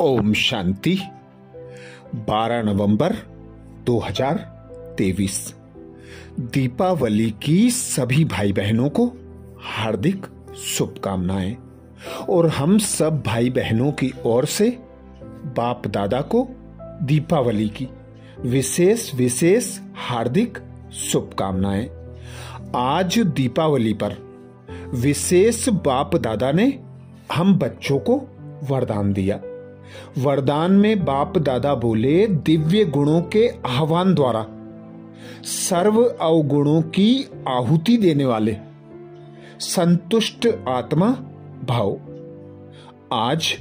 ओम शांति। 12 नवंबर 2023 दीपावली की सभी भाई बहनों को हार्दिक शुभकामनाएं और हम सब भाई बहनों की ओर से बाप दादा को दीपावली की विशेष हार्दिक शुभकामनाएं। आज दीपावली पर विशेष बाप दादा ने हम बच्चों को वरदान दिया। वरदान में बाप दादा बोले, दिव्य गुणों के आह्वान द्वारा सर्व अवगुणों की आहुति देने वाले संतुष्ट आत्मा भाव। आज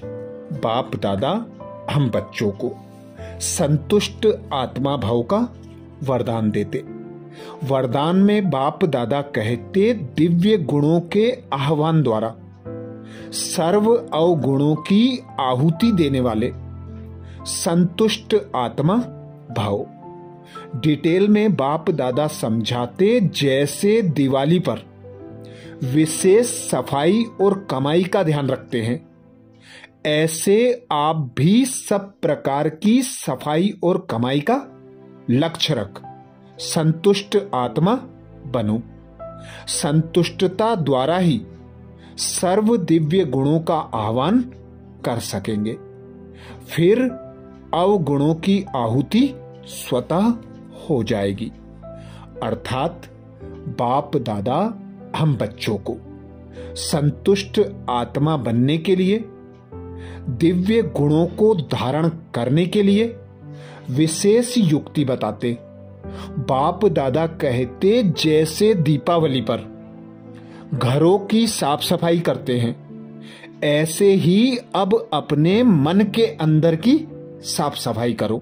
बाप दादा हम बच्चों को संतुष्ट आत्मा भाव का वरदान देते। वरदान में बाप दादा कहते, दिव्य गुणों के आह्वान द्वारा सर्व अवगुणों की आहुति देने वाले संतुष्ट आत्मा भाव। डिटेल में बाप दादा समझाते, जैसे दिवाली पर विशेष सफाई और कमाई का ध्यान रखते हैं, ऐसे आप भी सब प्रकार की सफाई और कमाई का लक्ष्य रख संतुष्ट आत्मा बनो। संतुष्टता द्वारा ही सर्व दिव्य गुणों का आह्वान कर सकेंगे, फिर अवगुणों की आहुति स्वतः हो जाएगी। अर्थात बाप दादा हम बच्चों को संतुष्ट आत्मा बनने के लिए, दिव्य गुणों को धारण करने के लिए विशेष युक्ति बताते। बाप दादा कहते, जैसे दीपावली पर घरों की साफ सफाई करते हैं, ऐसे ही अब अपने मन के अंदर की साफ सफाई करो।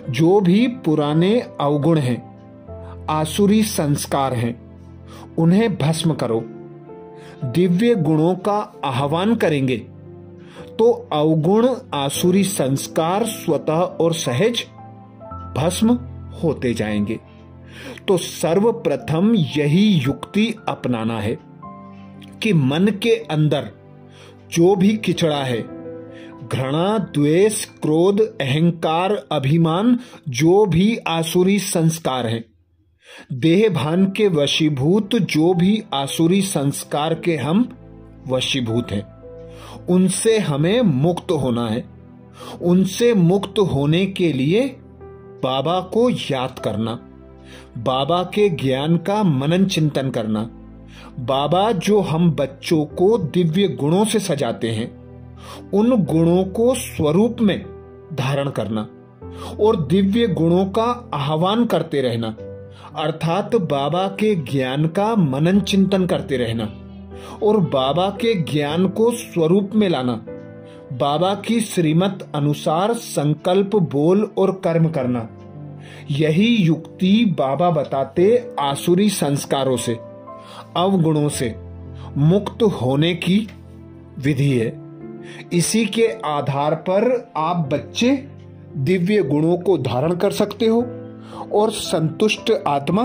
जो भी पुराने अवगुण हैं, आसुरी संस्कार हैं, उन्हें भस्म करो। दिव्य गुणों का आह्वान करेंगे तो अवगुण आसुरी संस्कार स्वतः और सहज भस्म होते जाएंगे। तो सर्वप्रथम यही युक्ति अपनाना है कि मन के अंदर जो भी किचड़ा है, घृणा, द्वेष, क्रोध, अहंकार, अभिमान, जो भी आसुरी संस्कार हैं, देह भान के वशीभूत जो भी आसुरी संस्कार के हम वशीभूत हैं, उनसे हमें मुक्त होना है। उनसे मुक्त होने के लिए बाबा को याद करना, बाबा के ज्ञान का मनन चिंतन करना, बाबा जो हम बच्चों को दिव्य गुणों से सजाते हैं, उन गुणों को स्वरूप में धारण करना और दिव्य गुणों का आह्वान करते रहना। अर्थात बाबा के ज्ञान का मनन चिंतन करते रहना और बाबा के ज्ञान को स्वरूप में लाना। बाबा की श्रीमत अनुसार संकल्प, बोल और कर्म करना। यही युक्ति बाबा बताते आसुरी संस्कारों से, अवगुणों से मुक्त होने की विधि है। इसी के आधार पर आप बच्चे दिव्य गुणों को धारण कर सकते हो और संतुष्ट आत्मा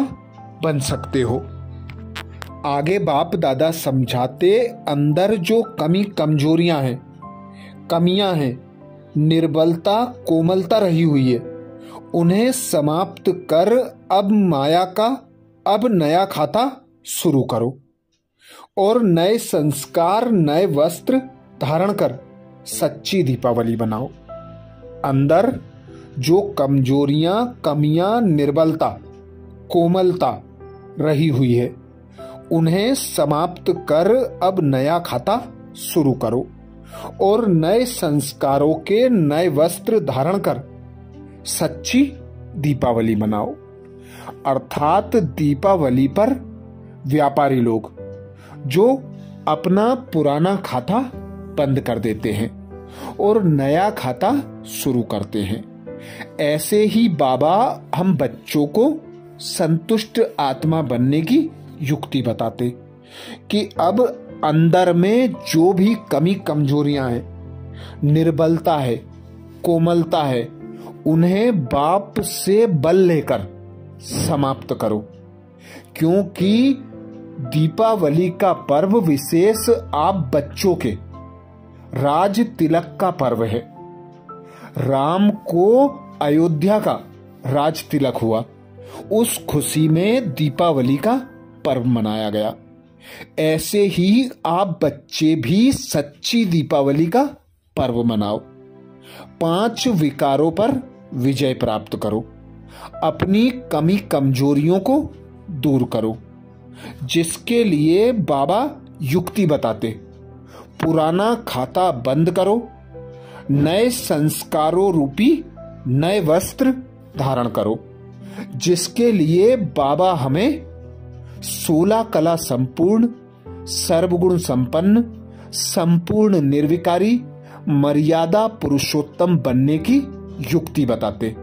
बन सकते हो। आगे बाप दादा समझाते, अंदर जो कमजोरियां हैं, कमियां हैं, निर्बलता, कोमलता रही हुई है, उन्हें समाप्त कर अब माया का नया खाता शुरू करो और नए संस्कार, नए वस्त्र धारण कर सच्ची दीपावली बनाओ। अंदर जो कमजोरियां, कमियां, निर्बलता, कोमलता रही हुई है, उन्हें समाप्त कर अब नया खाता शुरू करो और नए संस्कारों के नए वस्त्र धारण कर सच्ची दीपावली मनाओ। अर्थात दीपावली पर व्यापारी लोग जो अपना पुराना खाता बंद कर देते हैं और नया खाता शुरू करते हैं, ऐसे ही बाबा हम बच्चों को संतुष्ट आत्मा बनने की युक्ति बताते कि अब अंदर में जो भी कमी कमजोरियां हैं, निर्बलता है, कोमलता है, उन्हें बाप से बल लेकर समाप्त करो। क्योंकि दीपावली का पर्व विशेष आप बच्चों के राज तिलक का पर्व है। राम को अयोध्या का राज तिलक हुआ। उस खुशी में दीपावली का पर्व मनाया गया। ऐसे ही आप बच्चे भी सच्ची दीपावली का पर्व मनाओ। 5 विकारों पर विजय प्राप्त करो। अपनी कमी कमजोरियों को दूर करो, जिसके लिए बाबा युक्ति बताते। पुराना खाता बंद करो। नए संस्कारों रूपी नए वस्त्र धारण करो, जिसके लिए बाबा हमें 16 कला संपूर्ण, सर्वगुण संपन्न, संपूर्ण निर्विकारी, मर्यादा पुरुषोत्तम बनने की युक्ति बताते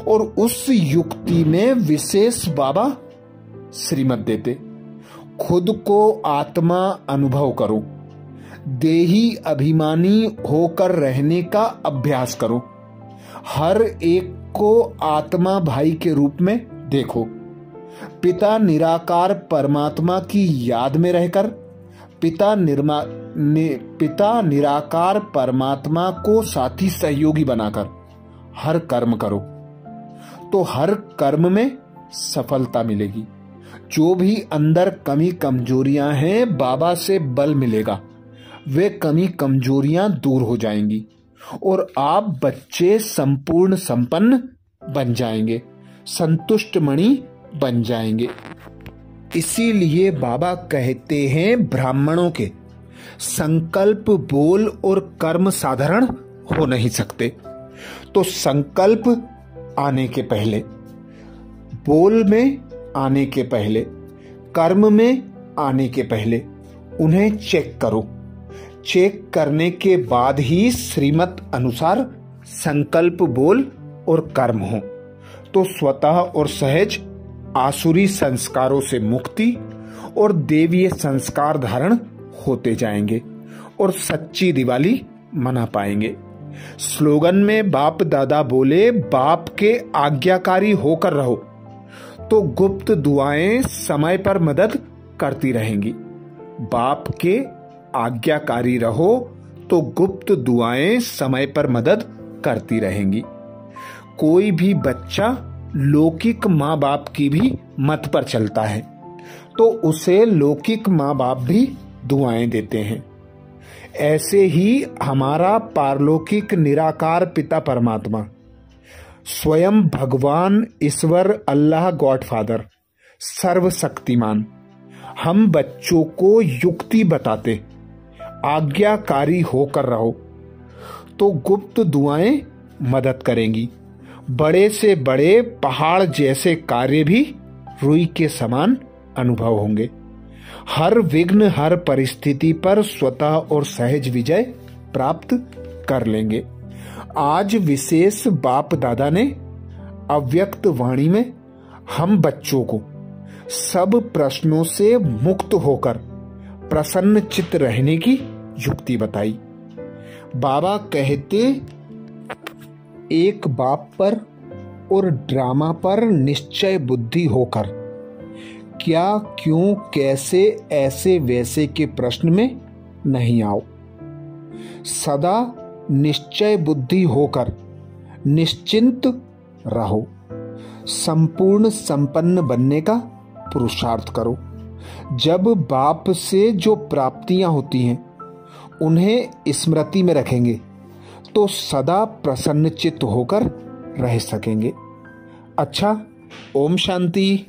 और उस युक्ति में विशेष बाबा श्रीमत देते। खुद को आत्मा अनुभव करो। देही अभिमानी होकर रहने का अभ्यास करो। हर एक को आत्मा भाई के रूप में देखो। पिता निराकार परमात्मा की याद में रहकर पिता निराकार परमात्मा को साथी सहयोगी बनाकर हर कर्म करो, तो हर कर्म में सफलता मिलेगी। जो भी अंदर कमी कमजोरियां हैं, बाबा से बल मिलेगा। वे कमी कमजोरियां दूर हो जाएंगी और आप बच्चे संपूर्ण संपन्न बन जाएंगे, संतुष्ट मणि बन जाएंगे। इसीलिए बाबा कहते हैं, ब्राह्मणों के संकल्प, बोल और कर्म साधारण हो नहीं सकते। तो संकल्प आने के पहले, बोल में आने के पहले, कर्म में आने के पहले उन्हें चेक करो। चेक करने के बाद ही श्रीमत अनुसार संकल्प, बोल और कर्म हो, तो स्वतः और सहज आसुरी संस्कारों से मुक्ति और देवीय संस्कार धारण होते जाएंगे और सच्ची दिवाली मना पाएंगे। स्लोगन में बाप दादा बोले, बाप के आज्ञाकारी होकर रहो, तो गुप्त दुआएं समय पर मदद करती रहेंगी। बाप के आज्ञाकारी रहो तो गुप्त दुआएं समय पर मदद करती रहेंगी। कोई भी बच्चा लौकिक माँ बाप की भी मत पर चलता है, तो उसे लौकिक माँ बाप भी दुआएं देते हैं। ऐसे ही हमारा पारलौकिक निराकार पिता परमात्मा, स्वयं भगवान ईश्वर अल्लाह गॉडफादर सर्वशक्तिमान, हम बच्चों को युक्ति बताते, आज्ञाकारी होकर रहो, तो गुप्त दुआएं मदद करेंगी। बड़े से बड़े पहाड़ जैसे कार्य भी रुई के समान अनुभव होंगे। हर विघ्न, हर परिस्थिति पर स्वतः और सहज विजय प्राप्त कर लेंगे। आज विशेष बाप दादा ने अव्यक्त वाणी में हम बच्चों को सब प्रश्नों से मुक्त होकर प्रसन्न चित्त रहने की युक्ति बताई। बाबा कहते, एक बाप पर और ड्रामा पर निश्चय बुद्धि होकर क्या, क्यों, कैसे, ऐसे वैसे के प्रश्न में नहीं आओ। सदा निश्चय बुद्धि होकर निश्चिंत रहो। संपूर्ण संपन्न बनने का पुरुषार्थ करो। जब बाप से जो प्राप्तियां होती हैं उन्हें स्मृति में रखेंगे तो सदा प्रसन्नचित्त होकर रह सकेंगे। अच्छा, ओम शांति।